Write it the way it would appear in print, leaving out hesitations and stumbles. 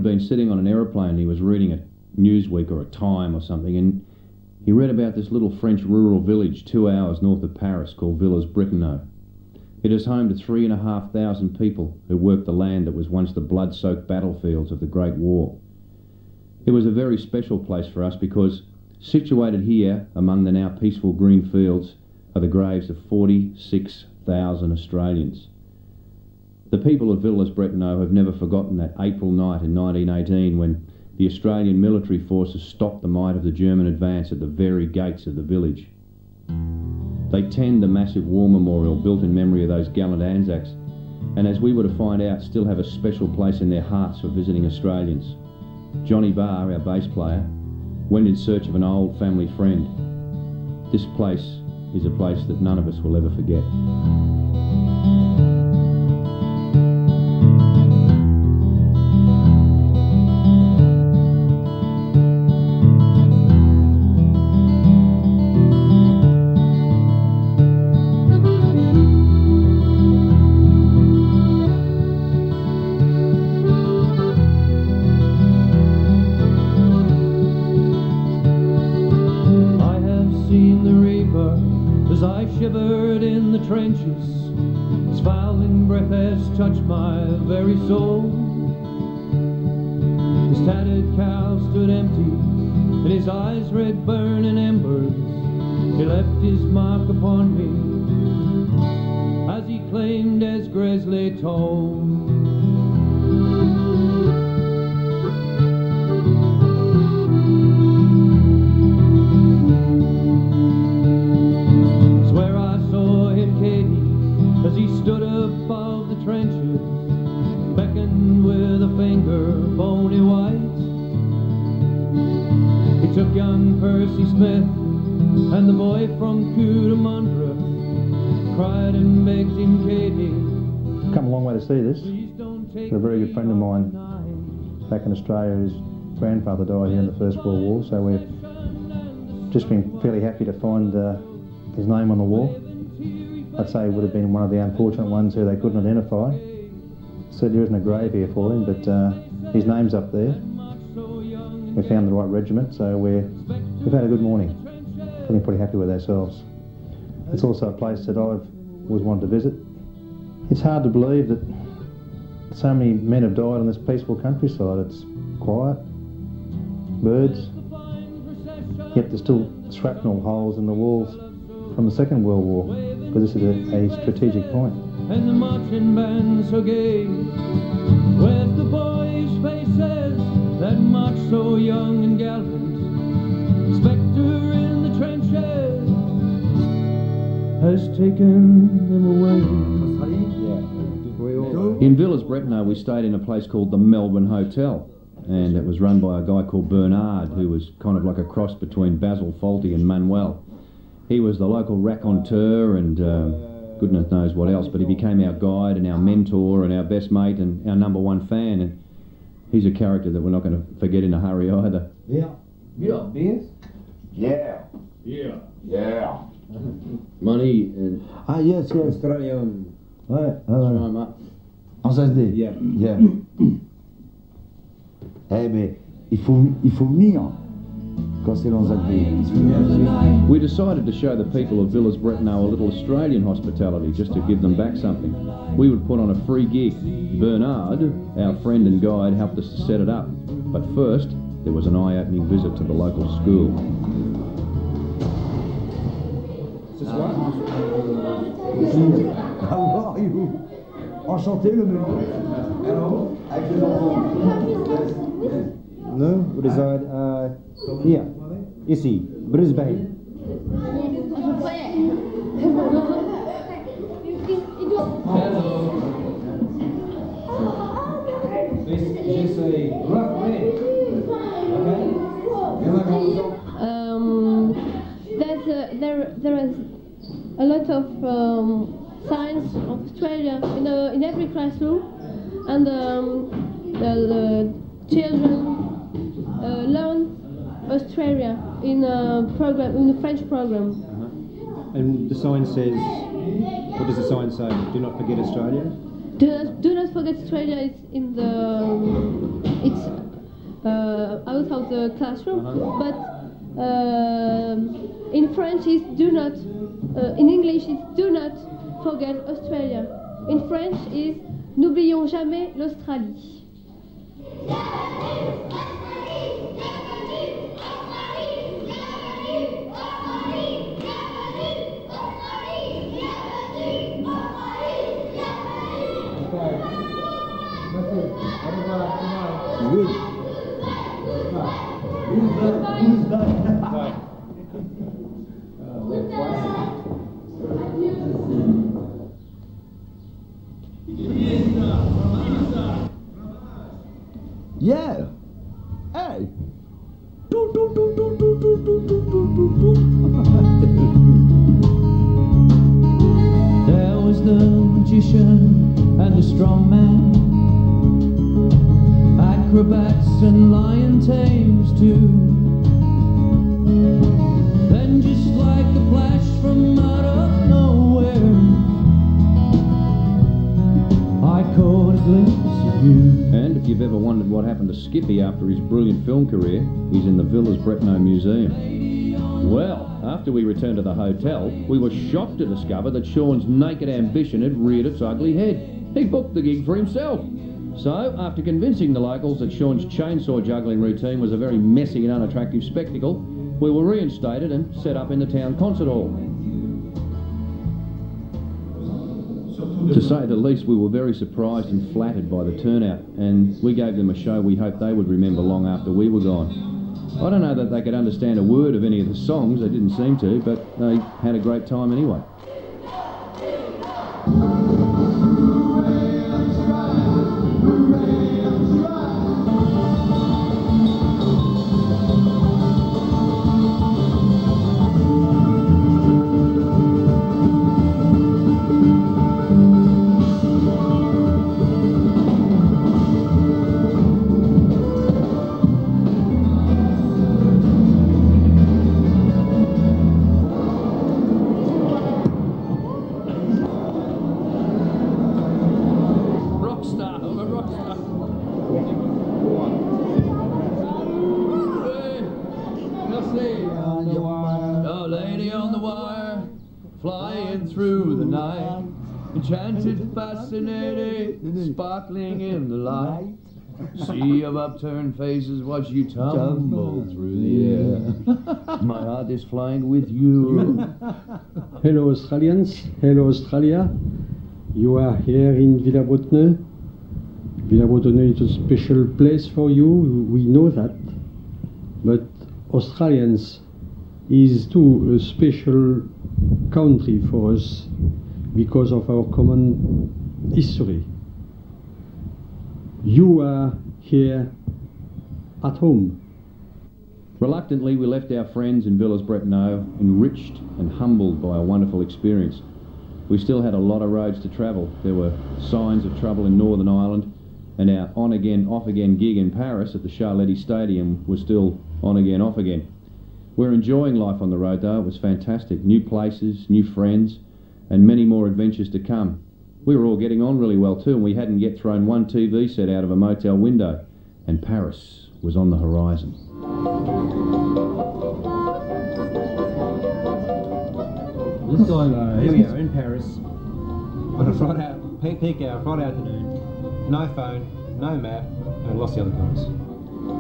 been sitting on an aeroplane and he was reading a Newsweek or a Time or something, and he read about this little French rural village 2 hours north of Paris called Villers-Bretonneux. It is home to 3,500 people who worked the land that was once the blood-soaked battlefields of the Great War. It was a very special place for us because situated here among the now peaceful green fields are the graves of 46,000 Australians. The people of Villers-Bretonneux have never forgotten that April night in 1918 when the Australian military forces stopped the might of the German advance at the very gates of the village. They tend the massive war memorial built in memory of those gallant Anzacs, and as we were to find out, still have a special place in their hearts for visiting Australians. Johnny Barr, our bass player, went in search of an old family friend. This place is a place that none of us will ever forget. As I shivered in the trenches, his fouling breath has touched my very soul. His tattered cowl stood empty, and his eyes red burning embers. He left his mark upon me, as he claimed as Gresley told. As he stood above the trenches, beckoned with a finger bony white. He took young Percy Smith and the boy from Cootamundra, cried and begged him, Katie. Come a long way to see this. A very good friend of mine back in Australia, his grandfather died here in the First World War, so we've just been fairly happy to find his name on the wall. I'd say he would have been one of the unfortunate ones who they couldn't identify. So there isn't a grave here for him, but his name's up there. We found the right regiment, so we've had a good morning. Feeling pretty happy with ourselves. It's also a place that I've always wanted to visit. It's hard to believe that so many men have died on this peaceful countryside. It's quiet, birds, yet there's still shrapnel holes in the walls from the Second World War, because this is a strategic point. And the marching band so gay, where's the boyish faces that march so young and gallant? Spectre in the trenches has taken them away. In Villers-Bretonneux we stayed in a place called the Melbourne Hotel, and it was run by a guy called Bernard, who was kind of like a cross between Basil Fawlty and Manuel. He was the local raconteur and goodness knows what else, but he became our guide and our mentor and our best mate and our number one fan, and he's a character that we're not going to forget in a hurry either. Yeah. Yeah. Beers? Yeah. Yeah. Yeah. Money and... Ah, yes, yes. Australian. Ouais, Anzac. Yeah. Yeah. Eh ben, il faut venir. We decided to show the people of Villers-Bretonneux a little Australian hospitality, just to give them back something. We would put on a free gig. Bernard, our friend and guide, helped us to set it up. But first, there was an eye-opening visit to the local school. How are you? Enchanté, le monsieur. Hello, avec les enfants. No, we reside here, ici, Brisbane. Hello. Just say roughRed. Okay? There is a lot of signs of Australia in every classroom, and the children learn Australia in a French program. And the sign says, what does the sign say? Do not forget Australia? Do not forget Australia. It's out of the classroom, but in French is do not, in English is do not forget Australia. In French is n'oublions jamais l'Australie. Good. Yeah. Hey. There was the magician and the strong man, acrobats and lion tames too. Then just like a flash from out of nowhere, I caught a glimpse of you. And if you've ever wondered what happened to Skippy after his brilliant film career, he's in the Villers-Bretonneux Museum. Well, after we returned to the hotel, we were shocked to discover that Sean's naked ambition had reared its ugly head. He booked the gig for himself. So, after convincing the locals that Sean's chainsaw juggling routine was a very messy and unattractive spectacle, we were reinstated and set up in the town concert hall. To say the least, we were very surprised and flattered by the turnout, and we gave them a show we hoped they would remember long after we were gone. I don't know that they could understand a word of any of the songs, they didn't seem to, but they had a great time anyway. Flying through the night, enchanted, fascinated, sparkling in the light. Sea of upturned faces watch you tumble through the air. My heart is flying with you. Hello Australians, hello Australia. You are here in Villers-Bretonneux. Villers-Bretonneux is a special place for you, we know that. But Australians is too a special country for us because of our common history. You are here at home. Reluctantly, we left our friends in Villers-Bretonneux enriched and humbled by a wonderful experience. We still had a lot of roads to travel. There were signs of trouble in Northern Ireland, and our on-again, off-again gig in Paris at the Charletti Stadium was still on-again, off-again. We're enjoying life on the road though. It was fantastic. New places, new friends, and many more adventures to come. We were all getting on really well too, and we hadn't yet thrown one TV set out of a motel window, and Paris was on the horizon. This guy, here we are in Paris on a Friday, peak hour, Friday afternoon. No phone, no map, and I lost the other guys.